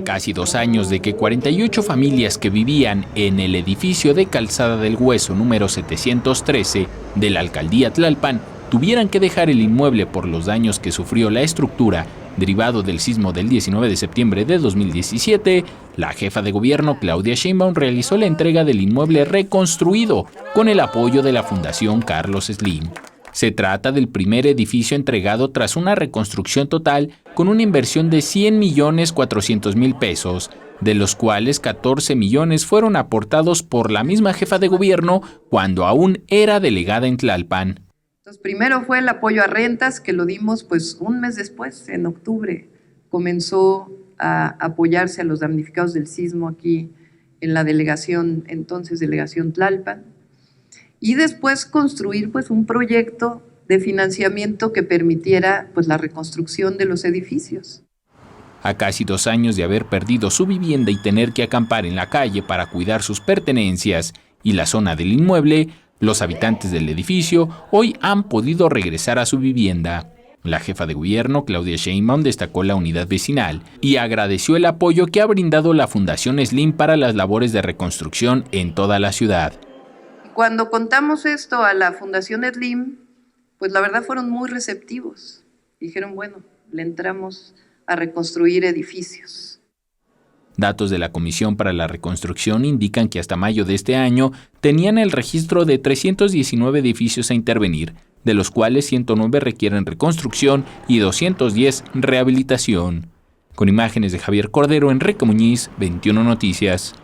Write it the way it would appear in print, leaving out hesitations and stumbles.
A casi 2 años de que 48 familias que vivían en el edificio de Calzada del Hueso número 713 de la alcaldía Tlalpan tuvieran que dejar el inmueble por los daños que sufrió la estructura derivado del sismo del 19 de septiembre de 2017, la jefa de gobierno Claudia Sheinbaum realizó la entrega del inmueble reconstruido con el apoyo de la Fundación Carlos Slim. Se trata del primer edificio entregado tras una reconstrucción total con una inversión de 100.400.000 pesos, de los cuales 14 millones fueron aportados por la misma jefa de gobierno cuando aún era delegada en Tlalpan. Entonces, primero fue el apoyo a rentas, que lo dimos pues un mes después, en octubre, comenzó a apoyarse a los damnificados del sismo aquí en la delegación, entonces delegación Tlalpan. Y después construir pues un proyecto de financiamiento que permitiera pues la reconstrucción de los edificios. A casi 2 años de haber perdido su vivienda y tener que acampar en la calle para cuidar sus pertenencias y la zona del inmueble, los habitantes del edificio hoy han podido regresar a su vivienda. La jefa de gobierno, Claudia Sheinbaum, destacó la unidad vecinal y agradeció el apoyo que ha brindado la Fundación Slim para las labores de reconstrucción en toda la ciudad. Cuando contamos esto a la Fundación Slim, pues la verdad fueron muy receptivos. Dijeron, bueno, le entramos a reconstruir edificios. Datos de la Comisión para la Reconstrucción indican que hasta mayo de este año tenían el registro de 319 edificios a intervenir, de los cuales 109 requieren reconstrucción y 210 rehabilitación. Con imágenes de Javier Cordero, Enrique Muñiz, 21 Noticias.